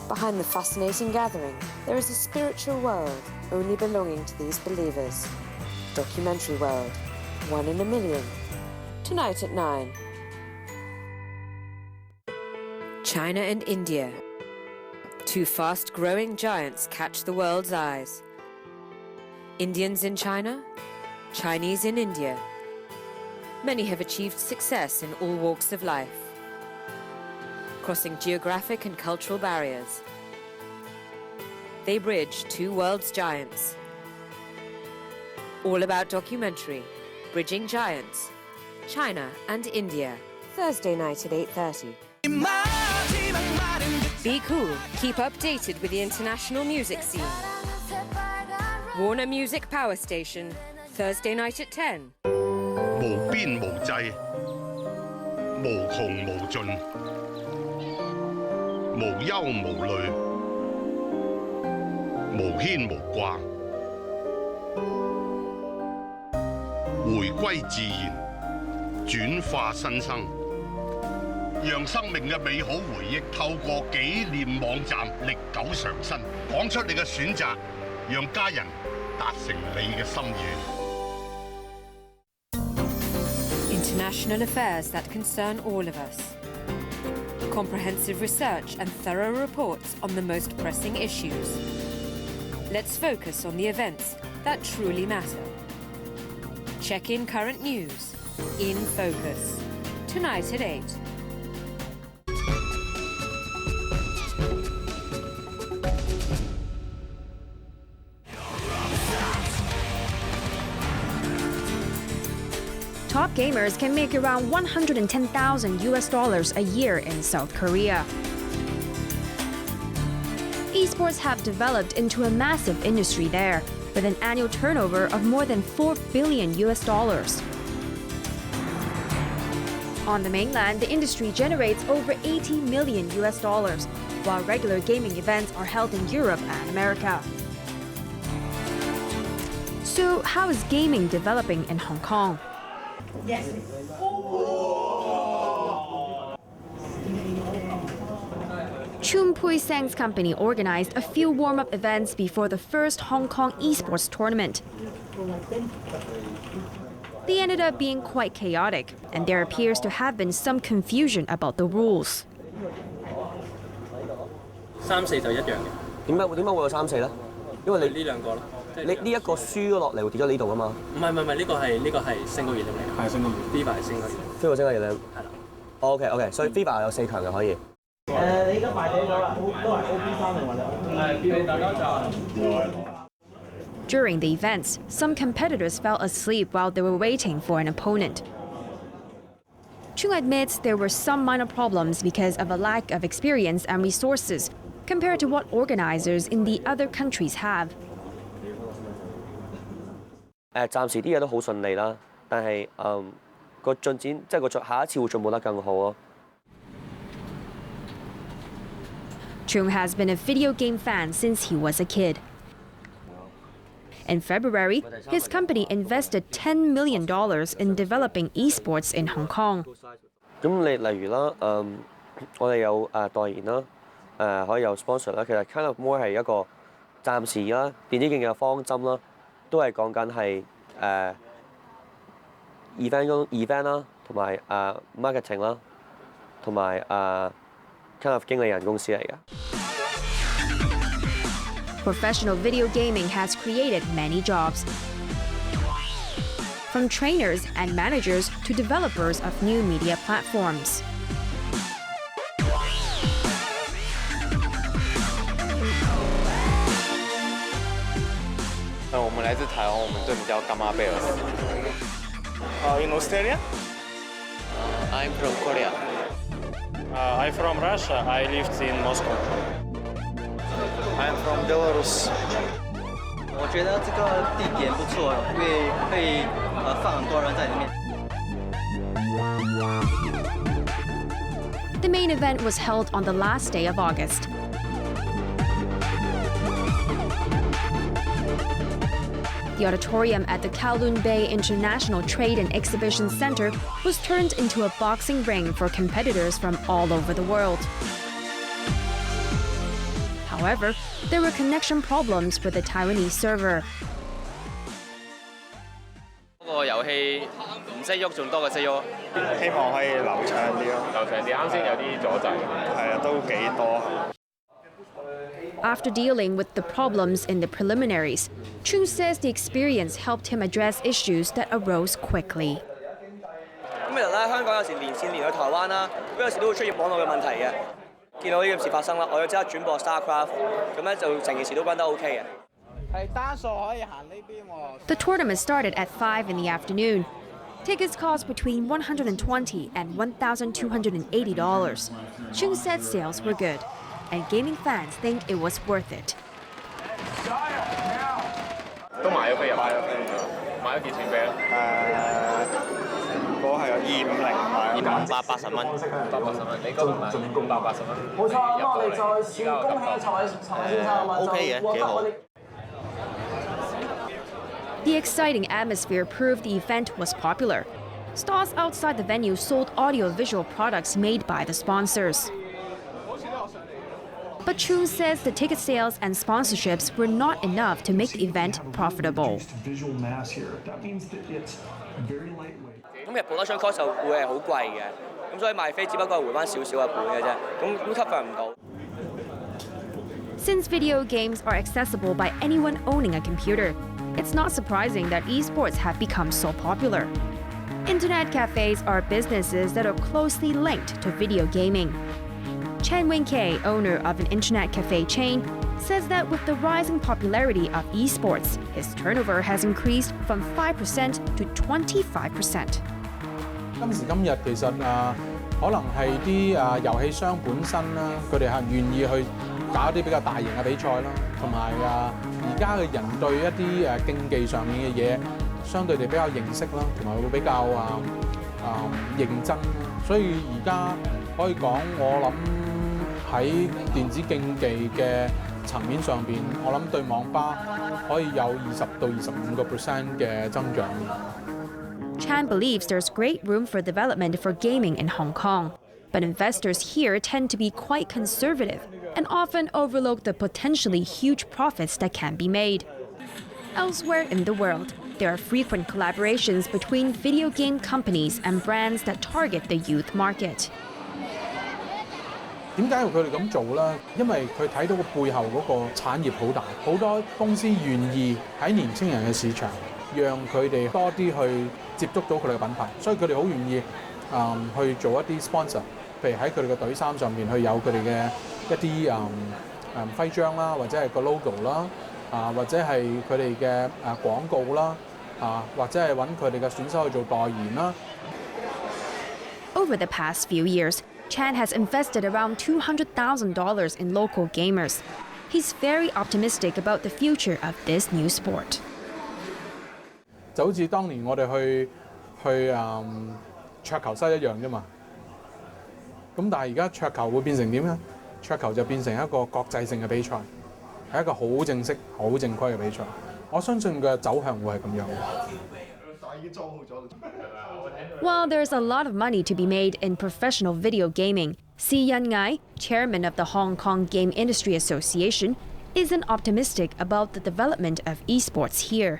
Behind the fascinating gathering, there is a spiritual world only belonging to these believers. Documentary World, 1 in a Million. Tonight at 9. China and India. Two fast-growing giants catch the world's eyes. Indians in China, Chinese in India. Many have achieved success in all walks of life, crossing geographic and cultural barriers. They bridge two world's giants. All about documentary, Bridging Giants, China and India. Thursday night at 8:30. Be cool, keep updated with the international music scene. Warner Music Power Station, Thursday night at 10. 無邊無際，無窮無盡，無憂無慮，無牽無掛，回歸自然，轉化新生，讓生命嘅美好回憶透過紀念網站歷久常新，講出你嘅選擇，讓家人達成你嘅心願。 International affairs that concern all of us. Comprehensive research and thorough reports on the most pressing issues. Let's focus on the events that truly matter. Check in current news. In Focus. Tonight at 8. Top gamers can make around $110,000 a year in South Korea. Esports have developed into a massive industry there, with an annual turnover of more than $4 billion. On the mainland, the industry generates over $80 million, while regular gaming events are held in Europe and America. So, how is gaming developing in Hong Kong? Yes. Chun Pui Sang's company organized a few warm-up events before the first Hong Kong esports tournament. They ended up being quite chaotic, and there appears to have been some confusion about the rules. 3-4就一樣嘅。點解會有3-4咧？因為呢兩個咯。 你呢一個輸咗落嚟會跌咗呢度噶嘛？唔係，呢個係single月嚟嘅。係single月 ，FIFA 係single月。FIFA single月嚟。係啦。OK， 所以 FIFA 有4強嘅可以。你而家排隊咗啦，都係 OP3定或者 OP？ 大家就。During the events, some competitors fell asleep while they were waiting for an opponent. Chung admits there were some minor problems because of a lack of experience and resources compared to what organizers in the other countries have. 暫時啲嘢都好順利啦，但係個進展即係下一次會進步得更好咯。Chung has been a video game fan since he was a kid. In February, his company invested $10 million in developing esports in Hong Kong. 咁你例如啦，我哋有代言啦，可以有 sponsor 啦，其實 kind of more 係一個暫時啦，電子競技嘅方針啦。 都係講緊係event 啦，同埋marketing 啦，同埋kind of 經理人公司嚟嘅。Professional video gaming has created many jobs, from trainers and managers to developers of new media platforms. 我们来自台湾，我们这里叫干妈贝尔。In Australia? I'm from Korea. I'm from Russia. I lived in Moscow. I'm from Belarus. 我觉得这个地点不错，因为可以放很多人在里面。 The main event was held on the last day of August. The auditorium at the Kowloon Bay International Trade and Exhibition Center was turned into a boxing ring for competitors from all over the world. However, there were connection problems with the Taiwanese server. 個遊戲唔識喐，仲多過識喐。希望可以流暢啲咯，流暢啲。啱先有啲阻滯，係啊，都幾多。After dealing with the problems in the preliminaries, Chung says the experience helped him address issues that arose quickly. 咁其實咧，香港有時連線連去台灣啦，咁有時都會出現網絡嘅問題嘅。見到呢件事發生啦，我要即刻轉播 StarCraft， 咁咧就成件事都關得 OK 嘅。係單數可以行呢邊喎。 The tournament started at 5 in the afternoon. Tickets cost between $120 and $1,280. Chung said sales were good, and gaming fans think it was worth it. 都買咗飛入，買咗幾錢飛啊？嗰係有250買280蚊，280蚊，你嗰個買總共180蚊。冇錯，咁我哋再次恭喜蔡先生啊，OK 嘅，幾好。 The exciting atmosphere proved the event was popular. Stalls outside the venue sold audio-visual products made by the sponsors. But Chung says the ticket sales and sponsorships were not enough to make the event profitable. 咁日本嗰張 cost 就會係好貴嘅，咁所以賣飛只不過係回翻少少一半嘅啫，咁吸引唔到。 Since video games are accessible by anyone owning a computer, it's not surprising that esports have become so popular. Internet cafes are businesses that are closely linked to video gaming. Chen Wing-kei, owner of an internet cafe chain, says that with the rising popularity of esports, his turnover has increased from 5% to 25%. 今時今日其實可能係啲遊戲商本身啦，佢哋係願意去搞一啲比較大型嘅比賽啦，同埋而家嘅人對一啲競技上面嘅嘢，相對地比較認識啦，同埋會比較認真啦。所以而家可以講，我諗喺電子競技嘅層面上邊，我諗對網吧可以有20到25% 嘅增長。 Chan believes there's great room for development for gaming in Hong Kong, but investors here tend to be quite conservative and often overlook the potentially huge profits that can be made. Elsewhere in the world, there are frequent collaborations between video game companies and brands that target the youth market. 點解佢哋咁做咧？因為佢睇到個背後嗰個產業好大，好多公司願意喺年青人嘅市場，讓佢哋多啲去接觸到佢哋嘅品牌，所以佢哋好願意去做一啲 sponsor， 譬如喺佢哋嘅隊衫上面去有佢哋嘅一啲徽章啦，或者係個 logo 啦，或者係佢哋嘅廣告啦，或者係揾佢哋嘅選手去做代言啦。Over the past few years, Chan has invested around $200,000 in local gamers. He's very optimistic about the future of this new sport. 就好似當年我哋去桌球室一樣啫嘛。咁但係而家桌球會變成點咧？桌球就變成一個國際性嘅比賽，係一個好正式、好正規嘅比賽。我相信嘅走向會係咁樣。While there's a lot of money to be made in professional video gaming, Si Yan-ngai, chairman of the Hong Kong Game Industry Association, isn't optimistic about the development of esports here.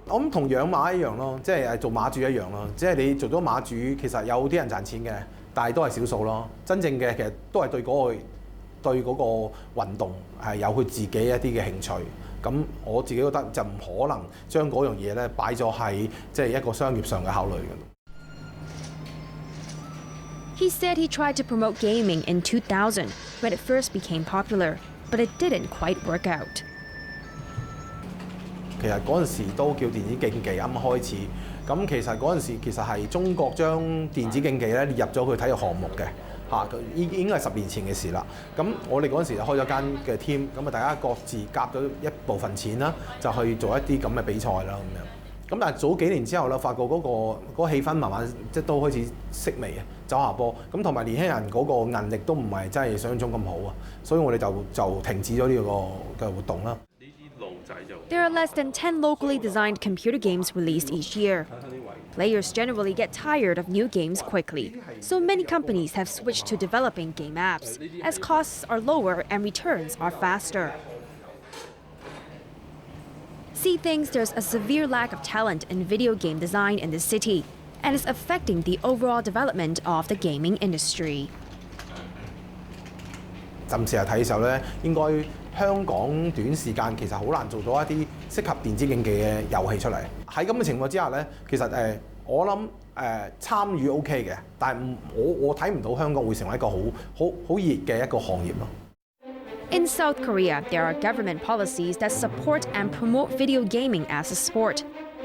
我諗同養馬一樣咯，即係做馬主一樣咯。即係你做咗馬主，其實有啲人賺錢嘅，但係都係少數咯。真正嘅其實都係對嗰個運動係有佢自己一啲嘅興趣。咁我自己覺得就唔可能將嗰樣嘢咧擺咗喺即係一個商業上嘅考慮嘅。He said he tried to promote gaming in 2000 when it first became popular, but it didn't quite work out. 其實嗰陣時都叫電子競技啱啱開始，咁其實嗰陣時其實係中國將電子競技咧列入咗佢體育項目嘅嚇，已經係10年前嘅事啦。咁我哋嗰陣時就開咗間嘅 team， 咁啊大家各自夾咗一部分錢啦，就去做一啲咁嘅比賽啦咁樣。咁但係早幾年之後咧，發覺嗰個氣氛慢慢即係都開始式微啊，走下坡。咁同埋年輕人嗰個韌力都唔係真係想像中咁好啊，所以我哋就停止咗呢個嘅活動啦。There are less than 10 locally designed computer games released each year. Players generally get tired of new games quickly, so many companies have switched to developing game apps, as costs are lower and returns are faster. Xi thinks there's a severe lack of talent in video game design in the city, and is affecting the overall development of the gaming industry. 暫時係睇嘅時候咧，應該香港短時間其實好難做到一啲適合電子競技嘅遊戲出嚟。喺咁嘅情況之下咧，其實我諗參與 OK 嘅，但係我睇唔到香港會成為一個好熱嘅一個行業咯。In South Korea, there are government policies that support and promote video gaming as a sport.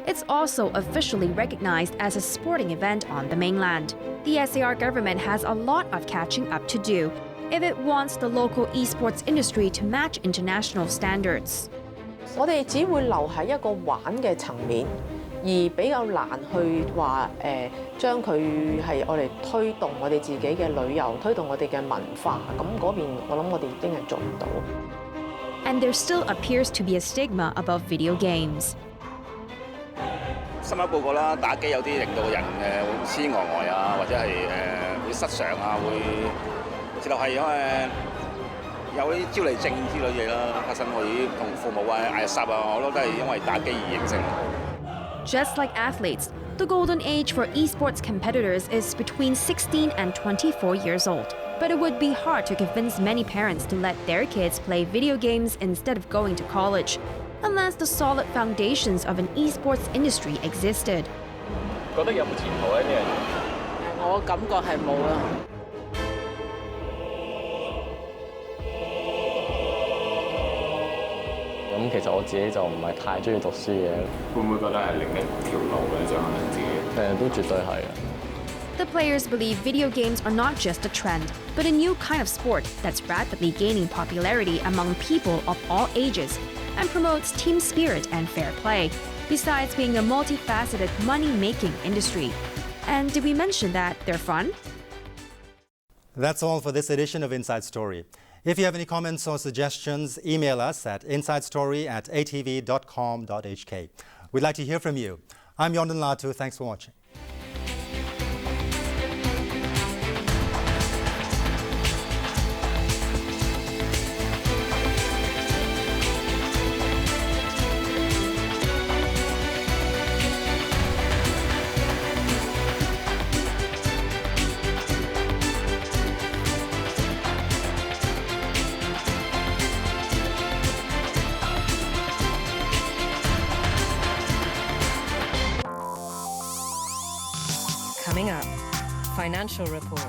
It's also officially recognized as a sporting event on the mainland. The SAR government has a lot of catching up to do if it wants the local esports industry to match international standards. 我哋只會留喺一個玩嘅層面，而比較難去話將佢係我哋推動我哋自己嘅旅遊，推動我哋嘅文化。咁嗰邊我諗我哋已經係做唔到。And there still appears to be a stigma about video games. 新聞報告啦，打機有啲令到人會痴呆呆啊，或者係會失常啊，會直頭係因為有啲焦慮症之類嘢啦發生，我已經同父母啊、嗌霎啊，我都係因為打機而形成。Just like athletes, the golden age for esports competitors is between 16 and 24 years old. But it would be hard to convince many parents to let their kids play video games instead of going to college, unless the solid foundations of an esports industry existed. 覺得有冇前途咧呢樣嘢？我感覺係冇啦。咁其實我自己就唔係太中意讀書嘅。會唔會覺得係另一條路咧？就可能自己都絕對係嘅。The players believe video games are not just a trend, but a new kind of sport that's rapidly gaining popularity among people of all ages and promotes team spirit and fair play, besides being a multifaceted money-making industry. And did we mention that they're fun? That's all for this edition of Inside Story. If you have any comments or suggestions, email us at insidestory@atv.com.hk. We'd like to hear from you. I'm Yondan Latu. Thanks for watching. Coming up, financial report.